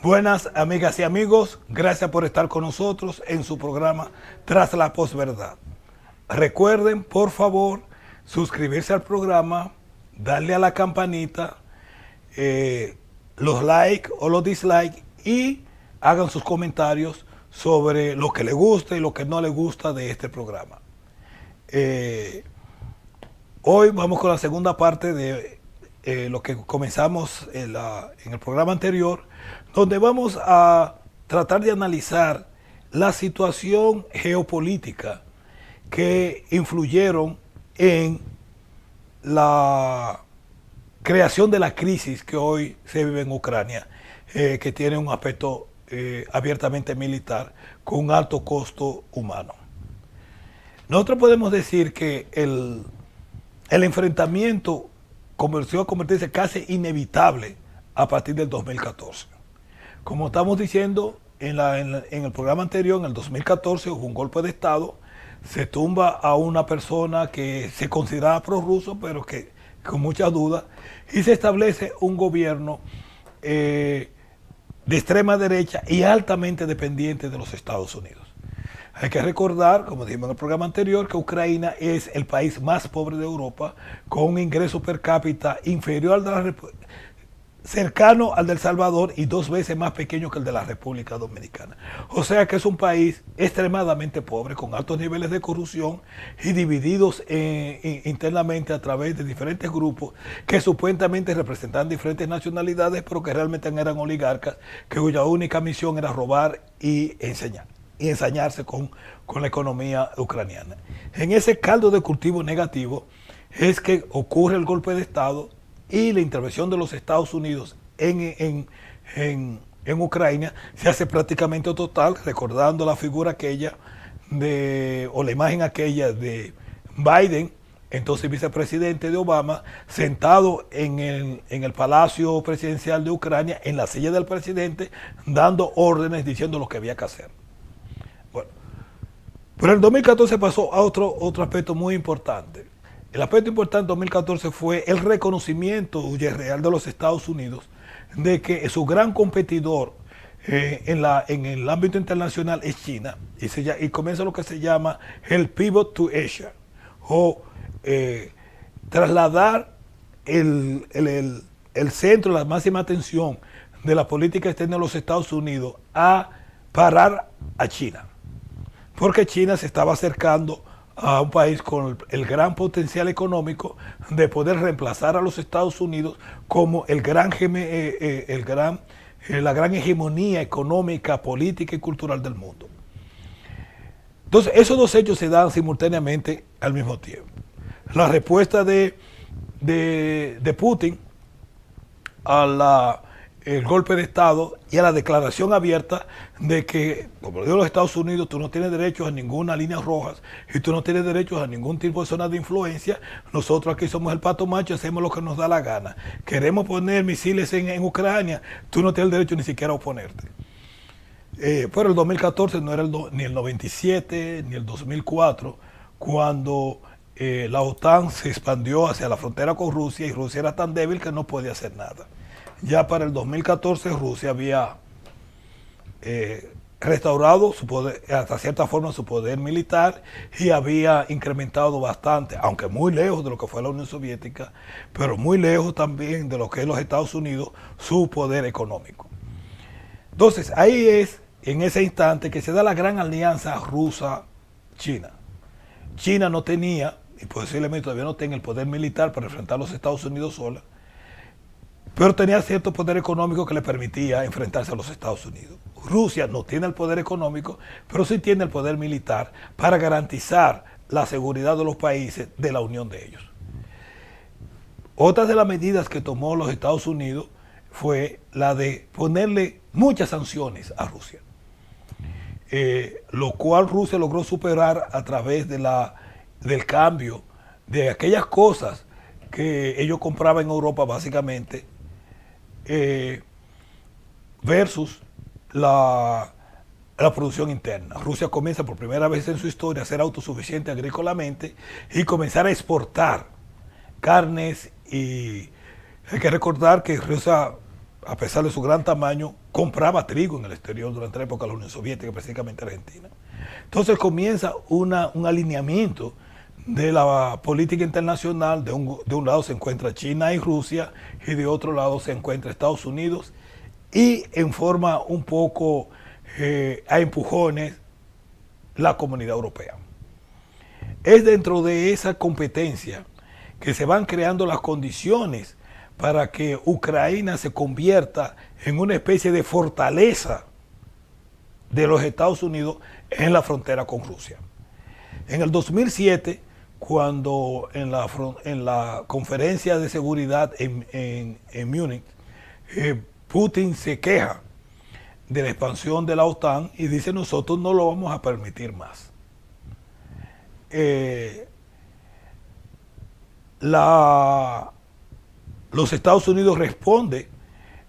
Buenas amigas y amigos, gracias por estar con nosotros en su programa Tras la Posverdad. Recuerden, por favor, suscribirse al programa, darle a la campanita, los likes o los dislikes y hagan sus comentarios sobre lo que les gusta y lo que no les gusta de este programa. Hoy vamos con la segunda parte de lo que comenzamos en el programa anterior, donde vamos a tratar de analizar la situación geopolítica que influyeron en la creación de la crisis que hoy se vive en Ucrania, que tiene un aspecto abiertamente militar con un alto costo humano. Nosotros podemos decir que el enfrentamiento comenzó a convertirse casi inevitable a partir del 2014. Como estamos diciendo en el programa anterior, en el 2014 hubo un golpe de Estado, se tumba a una persona que se consideraba prorruso, pero que con muchas dudas, y se establece un gobierno de extrema derecha y altamente dependiente de los Estados Unidos. Hay que recordar, como dijimos en el programa anterior, que Ucrania es el país más pobre de Europa, con un ingreso per cápita inferior al de la República, cercano al de El Salvador y 2 veces más pequeño que el de la República Dominicana. O sea que es un país extremadamente pobre, con altos niveles de corrupción y divididos internamente a través de diferentes grupos que supuestamente representan diferentes nacionalidades, pero que realmente eran oligarcas, cuya única misión era robar y ensañarse con la economía ucraniana. En ese caldo de cultivo negativo es que ocurre el golpe de Estado y la intervención de los Estados Unidos en Ucrania se hace prácticamente total, recordando la figura aquella o la imagen aquella de Biden, entonces vicepresidente de Obama, sentado en el Palacio Presidencial de Ucrania, en la silla del presidente, dando órdenes, diciendo lo que había que hacer. Bueno, pero en el 2014 pasó a otro aspecto muy importante. El aspecto importante en 2014 fue el reconocimiento real de los Estados Unidos de que su gran competidor en el ámbito internacional es China, y comienza lo que se llama el pivot to Asia, o trasladar el centro, la máxima atención de la política externa de los Estados Unidos a parar a China, porque China se estaba acercando a un país con el gran potencial económico de poder reemplazar a los Estados Unidos como la gran hegemonía económica, política y cultural del mundo. Entonces, esos dos hechos se dan simultáneamente al mismo tiempo. La respuesta de Putin el golpe de Estado y a la declaración abierta de que, como lo digo los Estados Unidos, tú no tienes derechos a ninguna línea roja y tú no tienes derechos a ningún tipo de zona de influencia. Nosotros aquí somos el pato macho, hacemos lo que nos da la gana. Queremos poner misiles en Ucrania, tú no tienes el derecho ni siquiera a oponerte. Pero el 2014 no era ni el 97 ni el 2004, cuando la OTAN se expandió hacia la frontera con Rusia y Rusia era tan débil que no podía hacer nada. Ya para el 2014 Rusia había restaurado su poder, hasta cierta forma su poder militar, y había incrementado bastante, aunque muy lejos de lo que fue la Unión Soviética, pero muy lejos también de lo que es los Estados Unidos, su poder económico. Entonces ahí es en ese instante que se da la gran alianza rusa-China. China no tenía, y posiblemente todavía no tenga el poder militar para enfrentar a los Estados Unidos sola, pero tenía cierto poder económico que le permitía enfrentarse a los Estados Unidos. Rusia no tiene el poder económico, pero sí tiene el poder militar para garantizar la seguridad de los países de la unión de ellos. Otra de las medidas que tomó los Estados Unidos fue la de ponerle muchas sanciones a Rusia, lo cual Rusia logró superar a través del cambio de aquellas cosas que ellos compraban en Europa básicamente, versus la producción interna. Rusia comienza por primera vez en su historia a ser autosuficiente agrícolamente y comenzar a exportar carnes. Y hay que recordar que Rusia, a pesar de su gran tamaño, compraba trigo en el exterior durante la época de la Unión Soviética, específicamente Argentina. Entonces comienza un alineamiento de la política internacional. De un lado se encuentra China y Rusia, y de otro lado se encuentra Estados Unidos, y en forma un poco a empujones la Comunidad Europea. Es dentro de esa competencia que se van creando las condiciones para que Ucrania se convierta en una especie de fortaleza de los Estados Unidos en la frontera con Rusia. En el 2007, cuando en la conferencia de seguridad en Múnich, Putin se queja de la expansión de la OTAN y dice: nosotros no lo vamos a permitir más. Los Estados Unidos responde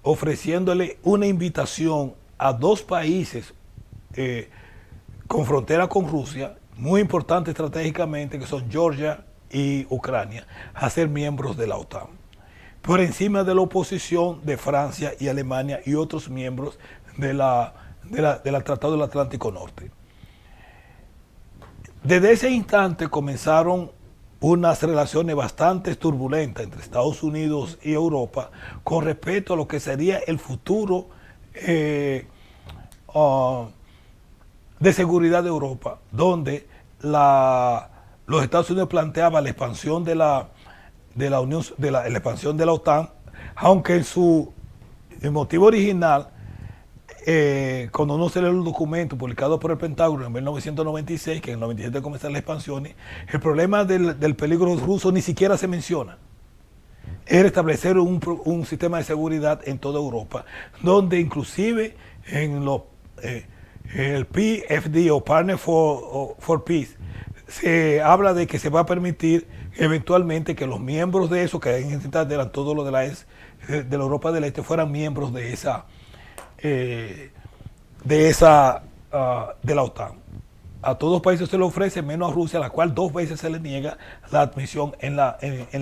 ofreciéndole una invitación a dos países con frontera con Rusia, muy importantes estratégicamente, que son Georgia y Ucrania, a ser miembros de la OTAN, por encima de la oposición de Francia y Alemania y otros miembros del Tratado del Atlántico Norte. Desde ese instante comenzaron unas relaciones bastante turbulentas entre Estados Unidos y Europa con respecto a lo que sería el futuro de seguridad de Europa, donde los Estados Unidos planteaban la expansión de la expansión de la OTAN, aunque en su motivo original, cuando uno se lee el documento publicado por el Pentágono en 1996, que en el 97 comenzaron las expansiones, el problema del peligro ruso ni siquiera se menciona. Era establecer un sistema de seguridad en toda Europa, donde inclusive en el PFD o Partner for Peace se habla de que se va a permitir eventualmente que los miembros de eso, que en realidad eran todos los de la Europa del Este, fueran miembros de la OTAN. A todos los países se le ofrece, menos a Rusia, a la cual 2 veces se le niega la admisión en la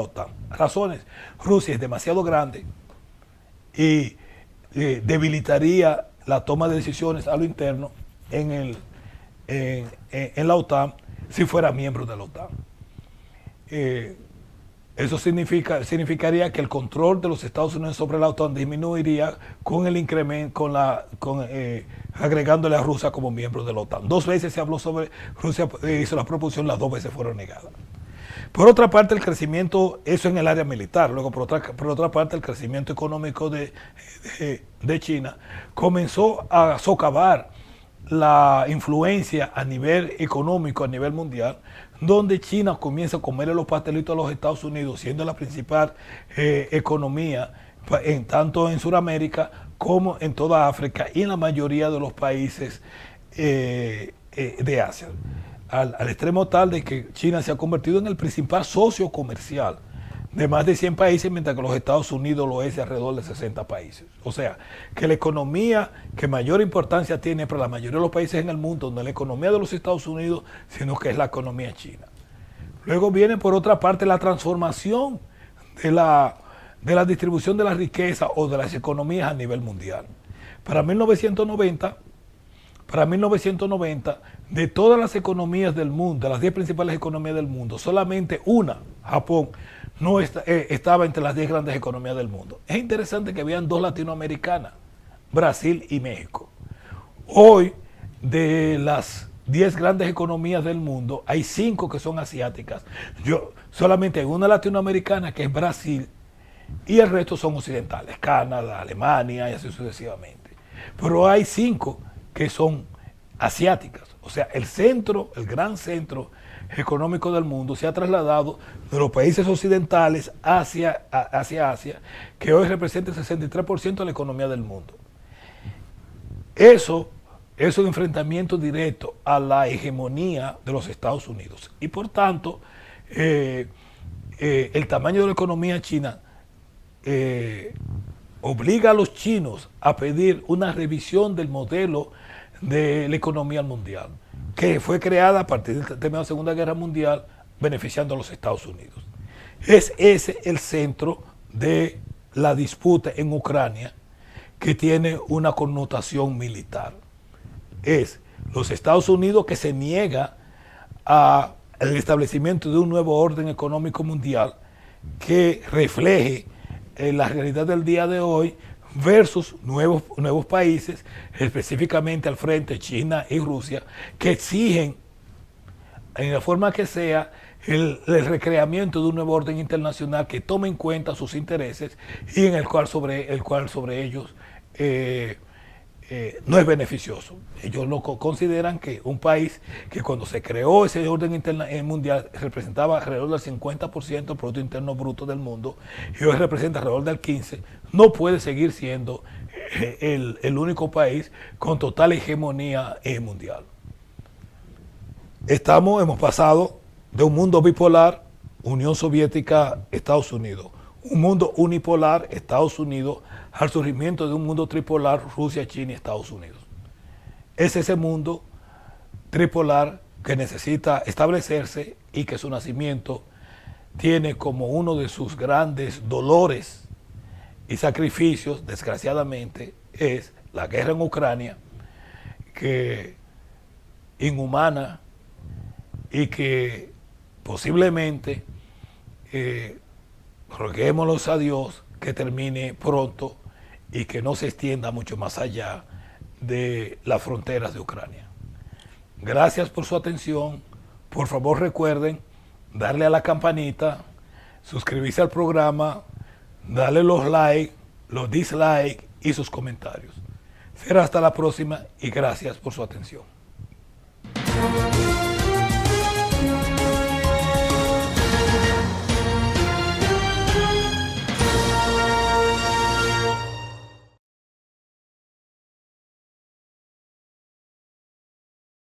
OTAN. Razones: Rusia es demasiado grande y debilitaría la toma de decisiones a lo interno en la OTAN si fuera miembro de la OTAN. Eso significaría que el control de los Estados Unidos sobre la OTAN disminuiría con el incremento, agregándole a Rusia como miembro de la OTAN. 2 veces se habló sobre Rusia, hizo la proposición, las 2 veces fueron negadas. Por otra parte, el crecimiento, eso en el área militar. Luego, por otra parte, el crecimiento económico de China comenzó a socavar la influencia a nivel económico, a nivel mundial, donde China comienza a comerle los pastelitos a los Estados Unidos, siendo la principal economía tanto en Sudamérica como en toda África y en la mayoría de los países de Asia, al extremo tal de que China se ha convertido en el principal socio comercial de más de 100 países, mientras que los Estados Unidos lo es de alrededor de 60 países. O sea, que la economía que mayor importancia tiene para la mayoría de los países en el mundo no es la economía de los Estados Unidos, sino que es la economía china. Luego viene, por otra parte, la transformación de la distribución de la riqueza o de las economías a nivel mundial. Para 1990, de todas las economías del mundo, de las 10 principales economías del mundo, solamente una, Japón, no estaba entre las 10 grandes economías del mundo. Es interesante que habían 2 latinoamericanas, Brasil y México. Hoy, de las 10 grandes economías del mundo, hay 5 que son asiáticas. Solamente hay una latinoamericana, que es Brasil, y el resto son occidentales, Canadá, Alemania y así sucesivamente. Pero hay 5 que son asiáticas. O sea, el gran centro económico del mundo se ha trasladado de los países occidentales hacia Asia, que hoy representa el 63% de la economía del mundo. Eso es un enfrentamiento directo a la hegemonía de los Estados Unidos. Y por tanto, el tamaño de la economía china obliga a los chinos a pedir una revisión del modelo de la economía mundial, que fue creada a partir del término de la Segunda Guerra Mundial, beneficiando a los Estados Unidos. Es ese el centro de la disputa en Ucrania, que tiene una connotación militar. Es los Estados Unidos, que se niega al establecimiento de un nuevo orden económico mundial que refleje la realidad del día de hoy, versus nuevos países, específicamente al frente China y Rusia, que exigen, en la forma que sea, el recreamiento de un nuevo orden internacional que tome en cuenta sus intereses y en el cual sobre ellos no es beneficioso. Ellos lo consideran que un país que cuando se creó ese orden mundial representaba alrededor del 50% del Producto Interno Bruto del mundo, y hoy representa alrededor del 15%, no puede seguir siendo el único país con total hegemonía mundial. Hemos pasado de un mundo bipolar, Unión Soviética, Estados Unidos, un mundo unipolar, Estados Unidos, al surgimiento de un mundo tripolar, Rusia, China y Estados Unidos. Es ese mundo tripolar que necesita establecerse y que su nacimiento tiene como uno de sus grandes dolores y sacrificios, desgraciadamente, es la guerra en Ucrania, que inhumana y que posiblemente roguémoslos a Dios que termine pronto y que no se extienda mucho más allá de las fronteras de Ucrania. Gracias por su atención. Por favor, recuerden darle a la campanita, suscribirse al programa, darle los likes, los dislikes y sus comentarios. Será hasta la próxima y gracias por su atención.